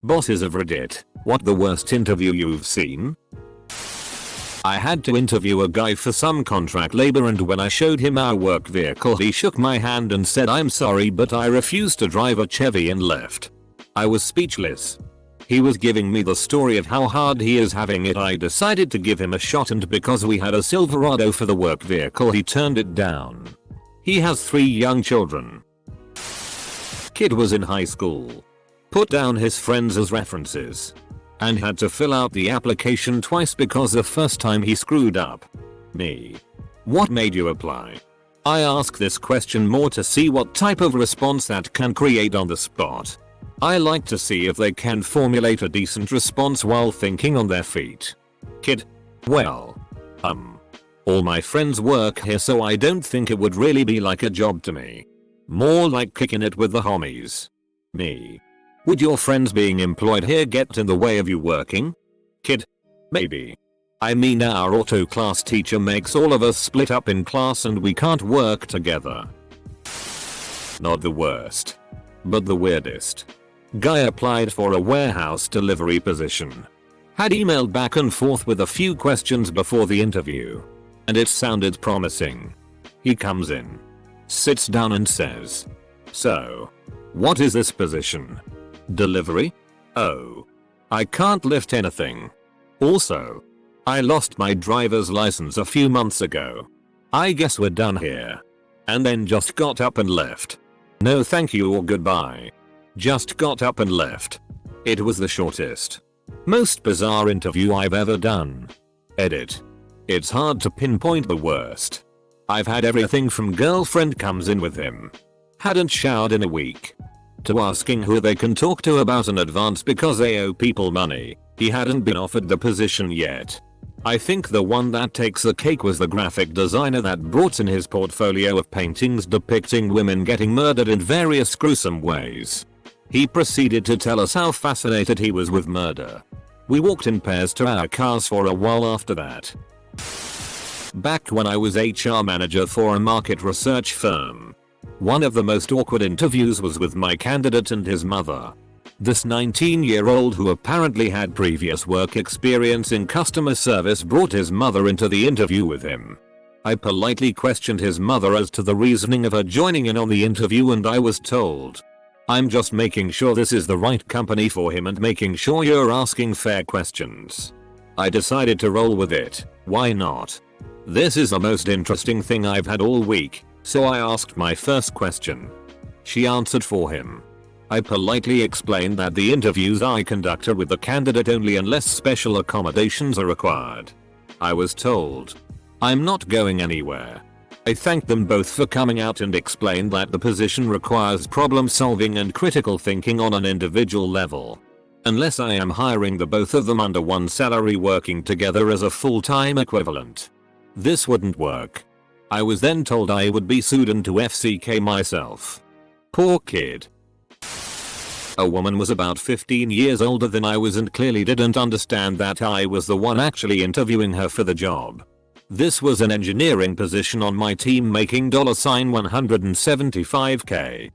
Bosses of Reddit, what the worst interview you've seen? I had to interview a guy for some contract labor, and when I showed him our work vehicle he shook my hand and said, "I'm sorry but I refuse to drive a Chevy," and left. I was speechless. He was giving me the story of how hard he is having it. I decided to give him a shot, and because we had a Silverado for the work vehicle he turned it down. He has 3 young children. Kid was in high school. Put down his friends as references. And had to fill out the application twice because the first time he screwed up. Me. What made you apply? I ask this question more to see what type of response that can create on the spot. I like to see if they can formulate a decent response while thinking on their feet. Kid. Well. All my friends work here, so I don't think it would really be like a job to me. More like kicking it with the homies. Me. Would your friends being employed here get in the way of you working? Kid. Maybe. I mean, our auto class teacher makes all of us split up in class and we can't work together. Not the worst. But the weirdest. Guy applied for a warehouse delivery position. Had emailed back and forth with a few questions before the interview. And it sounded promising. He comes in. Sits down and says, "So, what is this position? Delivery? Oh. I can't lift anything. Also, I lost my driver's license a few months ago. I guess we're done here." And then just got up and left. No thank you or goodbye. Just got up and left. It was the shortest, most bizarre interview I've ever done. Edit. It's hard to pinpoint the worst. I've had everything from girlfriend comes in with him. Hadn't showered in a week. To asking who they can talk to about an advance because they owe people money. He hadn't been offered the position yet. I think the one that takes the cake was the graphic designer that brought in his portfolio of paintings depicting women getting murdered in various gruesome ways. He proceeded to tell us how fascinated he was with murder. We walked in pairs to our cars for a while after that. Back when I was HR manager for a market research firm. One of the most awkward interviews was with my candidate and his mother. This 19-year-old who apparently had previous work experience in customer service brought his mother into the interview with him. I politely questioned his mother as to the reasoning of her joining in on the interview, and I was told, "I'm just making sure this is the right company for him and making sure you're asking fair questions." I decided to roll with it. Why not? This is the most interesting thing I've had all week, so I asked my first question. She answered for him. I politely explained that the interviews I conduct are with the candidate only unless special accommodations are required. I was told, "I'm not going anywhere." I thanked them both for coming out and explained that the position requires problem solving and critical thinking on an individual level. Unless I am hiring the both of them under one salary working together as a full-time equivalent. This wouldn't work. I was then told I would be sued and to FCK myself. Poor kid. A woman was about 15 years older than I was and clearly didn't understand that I was the one actually interviewing her for the job. This was an engineering position on my team making $175K.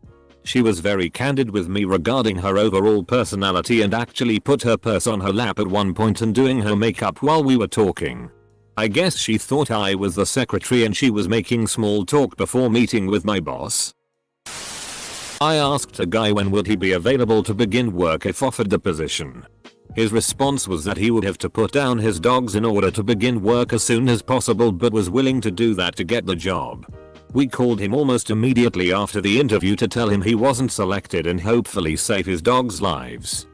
She was very candid with me regarding her overall personality and actually put her purse on her lap at one point and doing her makeup while we were talking. I guess she thought I was the secretary and she was making small talk before meeting with my boss. I asked a guy when would he be available to begin work if offered the position. His response was that he would have to put down his dogs in order to begin work as soon as possible, but was willing to do that to get the job. We called him almost immediately after the interview to tell him he wasn't selected and hopefully save his dogs' lives.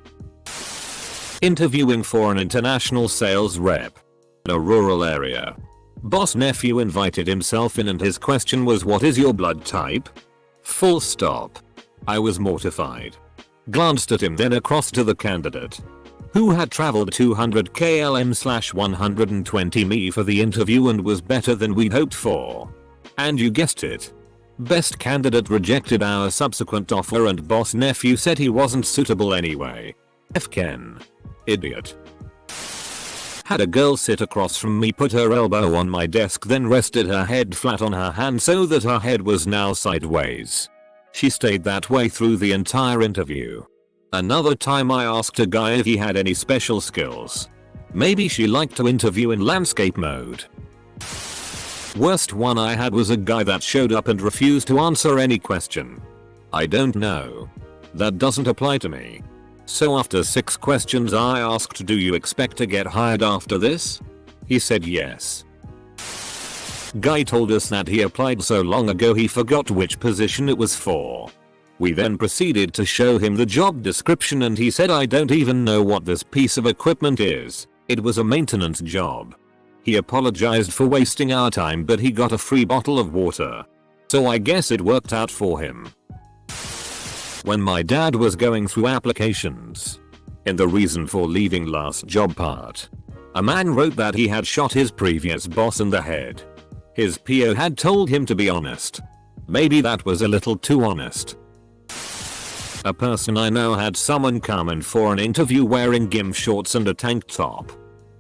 Interviewing for an international sales rep. In a rural area. Boss nephew invited himself in and his question was, "What is your blood type?" Full stop. I was mortified. Glanced at him, then across to the candidate, who had traveled 200 km/120 mi for the interview and was better than we'd hoped for. And you guessed it. Best candidate rejected our subsequent offer and boss nephew said he wasn't suitable anyway. F Ken. Idiot. Had a girl sit across from me, put her elbow on my desk, then rested her head flat on her hand so that her head was now sideways. She stayed that way through the entire interview. Another time I asked a guy if he had any special skills. Maybe she liked to interview in landscape mode. Worst one I had was a guy that showed up and refused to answer any question. I don't know. That doesn't apply to me. So after 6 questions I asked, do you expect to get hired after this? He said yes. Guy told us that he applied so long ago he forgot which position it was for. We then proceeded to show him the job description and he said, I don't even know what this piece of equipment is. It was a maintenance job. He apologized for wasting our time, but he got a free bottle of water. So I guess it worked out for him. When my dad was going through applications, in the reason for leaving last job part, a man wrote that he had shot his previous boss in the head. His PO had told him to be honest. Maybe that was a little too honest. A person I know had someone come in for an interview wearing gym shorts and a tank top,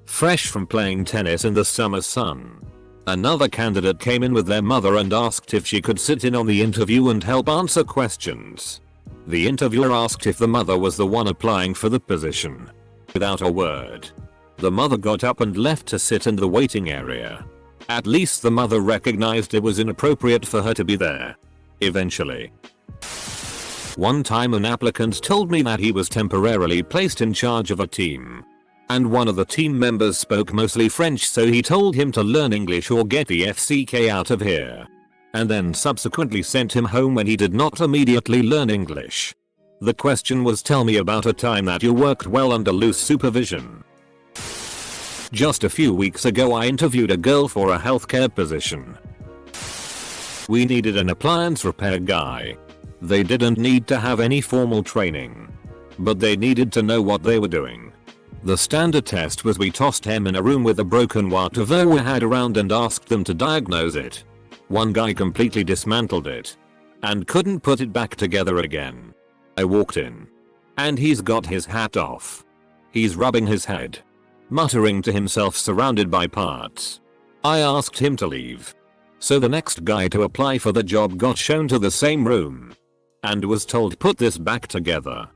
fresh from playing tennis in the summer sun. Another candidate came in with their mother and asked if she could sit in on the interview and help answer questions. The interviewer asked if the mother was the one applying for the position. Without a word, the mother got up and left to sit in the waiting area. At least the mother recognized it was inappropriate for her to be there. Eventually. One time an applicant told me that he was temporarily placed in charge of a team, and one of the team members spoke mostly French, so he told him to learn English or get the FCK out of here, and then subsequently sent him home when he did not immediately learn English. The question was, tell me about a time that you worked well under loose supervision. Just a few weeks ago I interviewed a girl for a healthcare position. We needed an appliance repair guy. They didn't need to have any formal training, but they needed to know what they were doing. The standard test was we tossed him in a room with a broken water we had around and asked them to diagnose it. One guy completely dismantled it and couldn't put it back together again. I walked in and he's got his hat off. He's rubbing his head, muttering to himself, surrounded by parts. I asked him to leave. So the next guy to apply for the job got shown to the same room and was told, put this back together.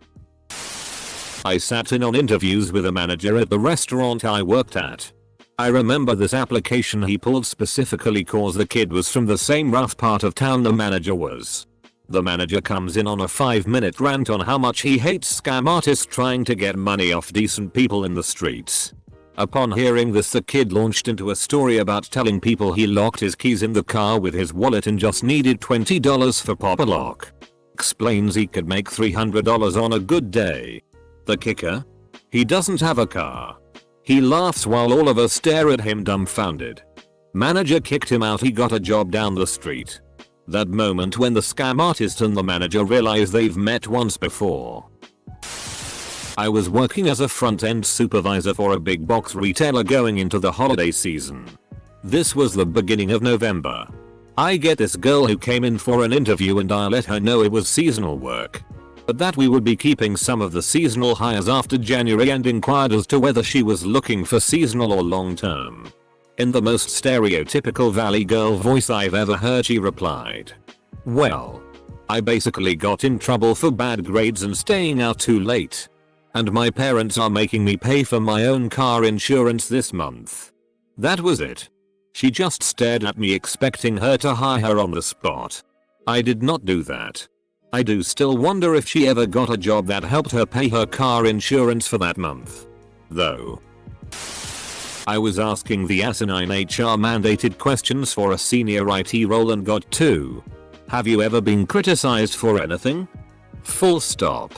I sat in on interviews with a manager at the restaurant I worked at. I remember this application he pulled specifically cause the kid was from the same rough part of town the manager was. The manager comes in on a 5-minute rant on how much he hates scam artists trying to get money off decent people in the streets. Upon hearing this, the kid launched into a story about telling people he locked his keys in the car with his wallet and just needed $20 for pop a lock. Explains he could make $300 on a good day. The kicker? He doesn't have a car. He laughs while all of us stare at him dumbfounded. Manager kicked him out. He got a job down the street. That moment when the scam artist and the manager realize they've met once before. I was working as a front-end supervisor for a big box retailer going into the holiday season. This was the beginning of November. I get this girl who came in for an interview and I let her know it was seasonal work, but that we would be keeping some of the seasonal hires after January, and inquired as to whether she was looking for seasonal or long term. In the most stereotypical Valley Girl voice I've ever heard, she replied, well, I basically got in trouble for bad grades and staying out too late, and my parents are making me pay for my own car insurance this month. That was it. She just stared at me expecting her to hire her on the spot. I did not do that. I do still wonder if she ever got a job that helped her pay her car insurance for that month, though. I was asking the asinine HR mandated questions for a senior IT role and got 2. Have you ever been criticized for anything? Full stop.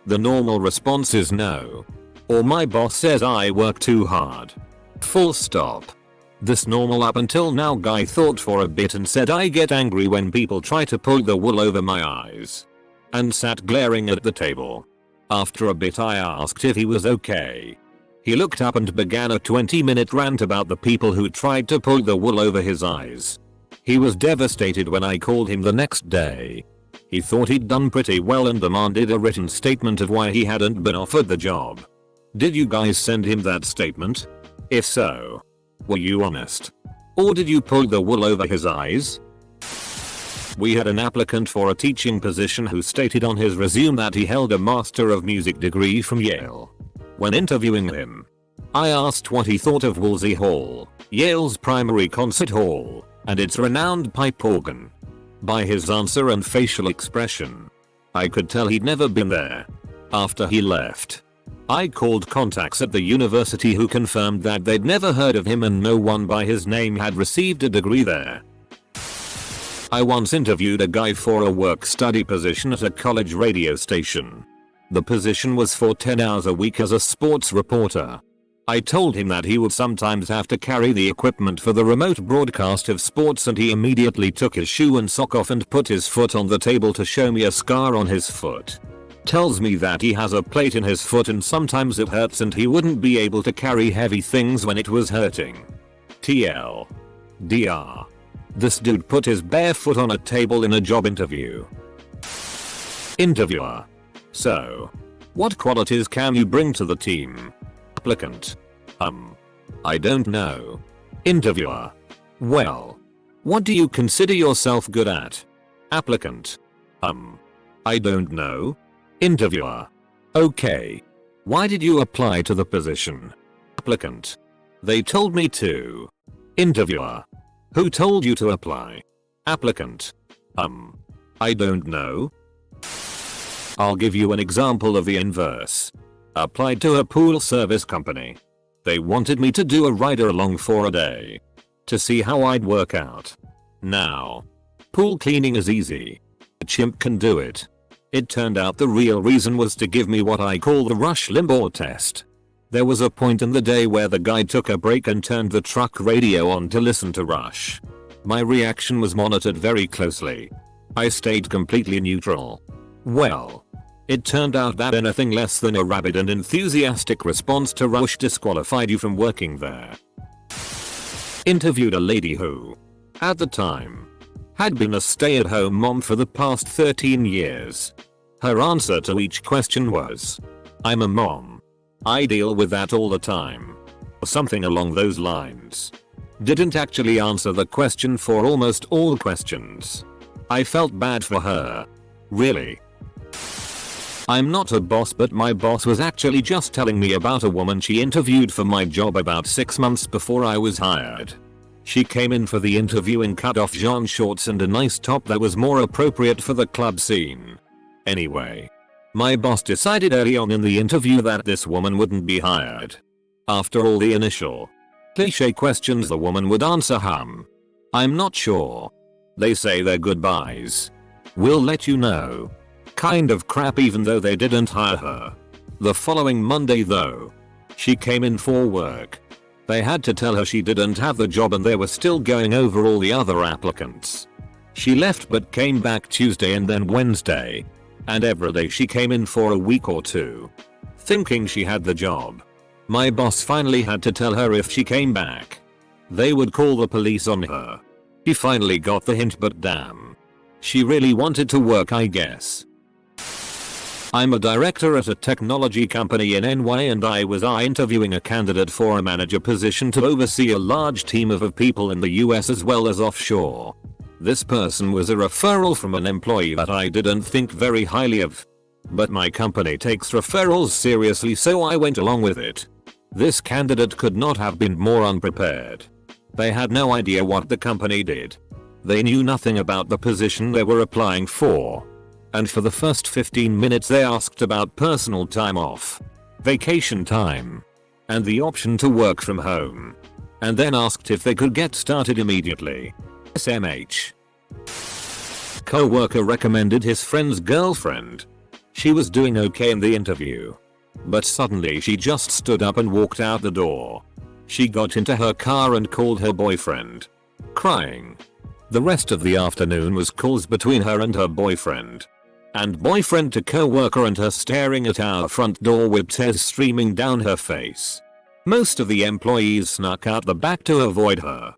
The normal response is no. Or my boss says I work too hard. Full stop. This normal up until now guy thought for a bit and said, I get angry when people try to pull the wool over my eyes, and sat glaring at the table. After a bit I asked if he was okay. He looked up and began a 20-minute rant about the people who tried to pull the wool over his eyes. He was devastated when I called him the next day. He thought he'd done pretty well and demanded a written statement of why he hadn't been offered the job. Did you guys send him that statement? If so, were you honest? Or did you pull the wool over his eyes? We had an applicant for a teaching position who stated on his resume that he held a Master of Music degree from Yale. When interviewing him, I asked what he thought of Woolsey Hall, Yale's primary concert hall, and its renowned pipe organ. By his answer and facial expression, I could tell he'd never been there. After he left, I called contacts at the university who confirmed that they'd never heard of him and no one by his name had received a degree there. I once interviewed a guy for a work-study position at a college radio station. The position was for 10 hours a week as a sports reporter. I told him that he would sometimes have to carry the equipment for the remote broadcast of sports, and he immediately took his shoe and sock off and put his foot on the table to show me a scar on his foot. Tells me that he has a plate in his foot and sometimes it hurts and he wouldn't be able to carry heavy things when it was hurting. TL. DR. This dude put his bare foot on a table in a job interview. Interviewer. So, what qualities can you bring to the team? Applicant. I don't know. Interviewer. Well, what do you consider yourself good at? Applicant. I don't know. Interviewer. Okay. Why did you apply to the position? Applicant. They told me to. Interviewer. Who told you to apply? Applicant. I don't know. I'll give you an example of the inverse. Applied to a pool service company. They wanted me to do a rider along for a day. To see how I'd work out. Now, pool cleaning is easy. A chimp can do it. It turned out the real reason was to give me what I call the Rush Limbaugh test. There was a point in the day where the guy took a break and turned the truck radio on to listen to Rush. My reaction was monitored very closely. I stayed completely neutral. Well, it turned out that anything less than a rabid and enthusiastic response to Rush disqualified you from working there. Interviewed a lady who, at the time, had been a stay-at-home mom for the past 13 years. Her answer to each question was, "I'm a mom. I deal with that all the time." Or something along those lines. Didn't actually answer the question for almost all questions. I felt bad for her. Really. I'm not a boss, but my boss was actually just telling me about a woman she interviewed for my job about 6 months before I was hired. She came in for the interview in cut-off jean shorts and a nice top that was more appropriate for the club scene. Anyway, my boss decided early on in the interview that this woman wouldn't be hired. After all the initial cliché questions, the woman would answer "I'm not sure. They say they're goodbyes. We'll let you know." Kind of crap, even though they didn't hire her. The following Monday though, she came in for work. They had to tell her she didn't have the job and they were still going over all the other applicants. She left but came back Tuesday and then Wednesday. And every day she came in for a week or two, thinking she had the job. My boss finally had to tell her if she came back, they would call the police on her. He finally got the hint, but damn. She really wanted to work, I guess. I'm a director at a technology company in NY and I was interviewing a candidate for a manager position to oversee a large team of people in the US as well as offshore. This person was a referral from an employee that I didn't think very highly of. But my company takes referrals seriously, so I went along with it. This candidate could not have been more unprepared. They had no idea what the company did. They knew nothing about the position they were applying for. And for the first 15 minutes they asked about personal time off, vacation time, and the option to work from home. And then asked if they could get started immediately. SMH. Co-worker recommended his friend's girlfriend. She was doing okay in the interview. But suddenly she just stood up and walked out the door. She got into her car and called her boyfriend, crying. The rest of the afternoon was calls between her and her boyfriend. And boyfriend to co-worker and her staring at our front door with tears streaming down her face. Most of the employees snuck out the back to avoid her.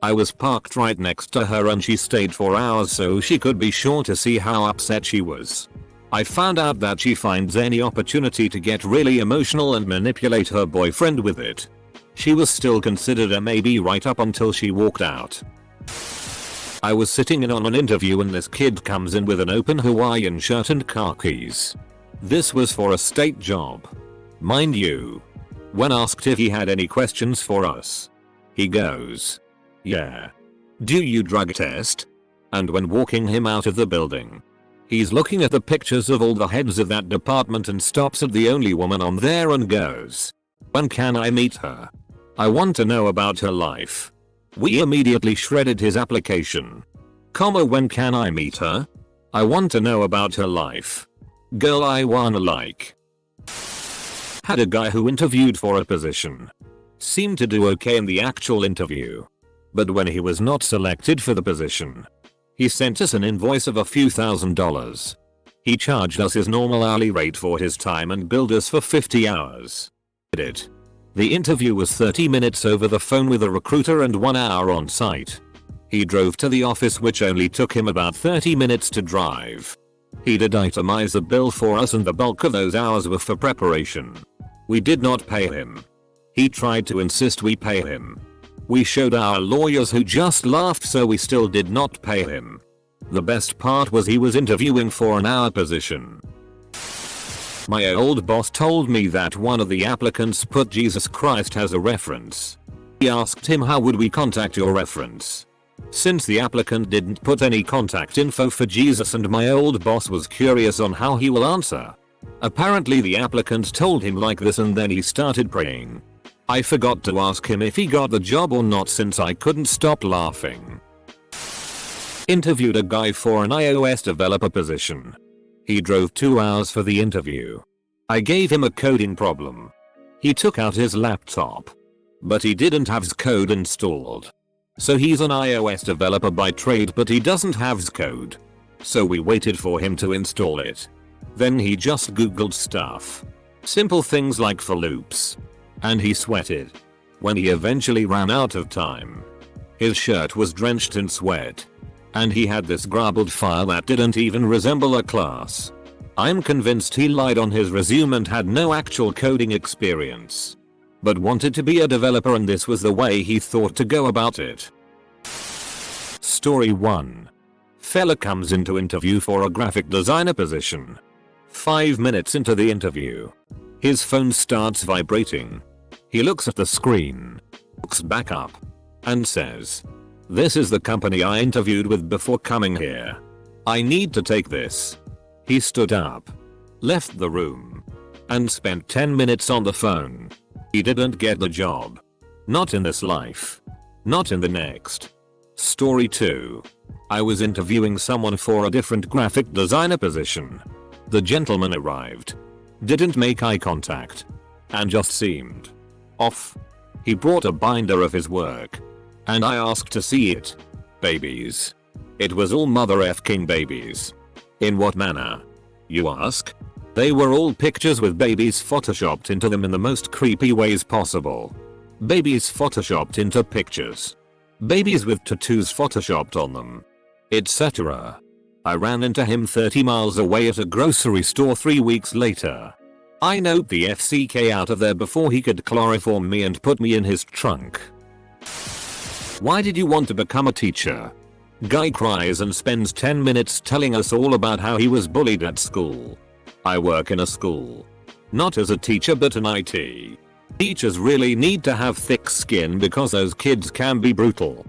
I was parked right next to her and she stayed for hours so she could be sure to see how upset she was. I found out that she finds any opportunity to get really emotional and manipulate her boyfriend with it. She was still considered a maybe right up until she walked out. I was sitting in on an interview and this kid comes in with an open Hawaiian shirt and khakis. This was for a state job. Mind you. When asked if he had any questions for us, he goes, "Yeah. Do you drug test?" And when walking him out of the building, he's looking at the pictures of all the heads of that department and stops at the only woman on there and goes, "When can I meet her? I want to know about her life." We immediately shredded his application. When can I meet her? I want to know about her life. Girl I wanna like. Had a guy who interviewed for a position. Seemed to do okay in the actual interview. But when he was not selected for the position, he sent us an invoice of a few $1,000s. He charged us his normal hourly rate for his time and billed us for 50 hours. The interview was 30 minutes over the phone with a recruiter and 1 hour on site. He drove to the office, which only took him about 30 minutes to drive. He did itemize the bill for us and the bulk of those hours were for preparation. We did not pay him. He tried to insist we pay him. We showed our lawyers who just laughed, so we still did not pay him. The best part was he was interviewing for an hour position. My old boss told me that one of the applicants put Jesus Christ as a reference. He asked him how would we contact your reference. Since the applicant didn't put any contact info for Jesus and my old boss was curious on how he will answer. Apparently the applicant told him like this and then he started praying. I forgot to ask him if he got the job or not since I couldn't stop laughing. Interviewed a guy for an iOS developer position. He drove 2 hours for the interview. I gave him a coding problem. He took out his laptop. But he didn't have Xcode installed. So he's an iOS developer by trade but he doesn't have Xcode. So we waited for him to install it. Then he just googled stuff. Simple things like for loops. And he sweated. When he eventually ran out of time, his shirt was drenched in sweat. And he had this garbled file that didn't even resemble a class. I'm convinced he lied on his resume and had no actual coding experience. But wanted to be a developer and this was the way he thought to go about it. Story 1. Fella comes in to interview for a graphic designer position. 5 minutes into the interview, his phone starts vibrating. He looks at the screen, looks back up, and says, "This is the company I interviewed with before coming here. I need to take this." He stood up, left the room, and spent 10 minutes on the phone. He didn't get the job. Not in this life. Not in the next. Story 2. I was interviewing someone for a different graphic designer position. The gentleman arrived, didn't make eye contact, and just seemed off. He brought a binder of his work, and I asked to see it. Babies. It was all mother f***ing babies. In what manner? You ask? They were all pictures with babies photoshopped into them in the most creepy ways possible. Babies photoshopped into pictures. Babies with tattoos photoshopped on them. Etc. I ran into him 30 miles away at a grocery store 3 weeks later. I knocked the FCK out of there before he could chloroform me and put me in his trunk. Why did you want to become a teacher? Guy cries and spends 10 minutes telling us all about how he was bullied at school. I work in a school. Not as a teacher but an IT. Teachers really need to have thick skin because those kids can be brutal.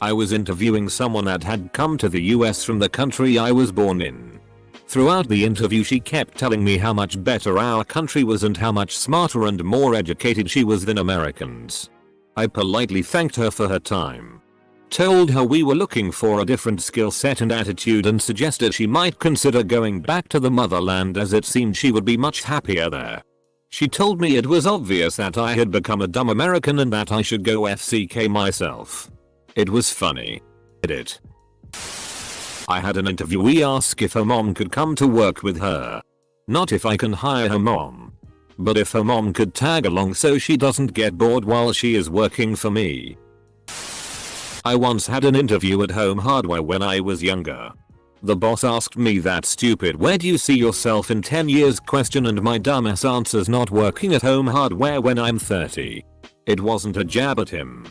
I was interviewing someone that had come to the US from the country I was born in. Throughout the interview she kept telling me how much better our country was and how much smarter and more educated she was than Americans. I politely thanked her for her time. Told her we were looking for a different skill set and attitude and suggested she might consider going back to the motherland as it seemed she would be much happier there. She told me it was obvious that I had become a dumb American and that I should go FCK myself. It was funny. I had an interviewee ask if her mom could come to work with her. Not if I can hire her mom, but if her mom could tag along so she doesn't get bored while she is working for me. I once had an interview at Home Hardware when I was younger. The boss asked me that stupid "where do you see yourself in 10 years" question and my dumbass answers "not working at Home Hardware when I'm 30. It wasn't a jab at him.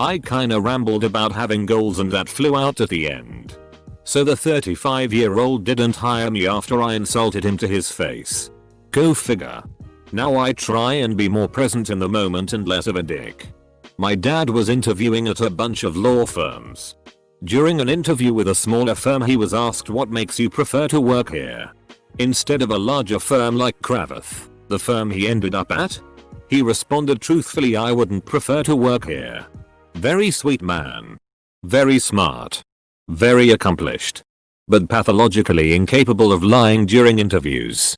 I kinda rambled about having goals and that flew out at the end. So the 35-year-old didn't hire me after I insulted him to his face. Go figure. Now I try and be more present in the moment and less of a dick. My dad was interviewing at a bunch of law firms. During an interview with a smaller firm he was asked what makes you prefer to work here. Instead of a larger firm like Cravath, the firm he ended up at? He responded truthfully, I wouldn't prefer to work here. Very sweet man. Very smart. Very accomplished. But pathologically incapable of lying during interviews.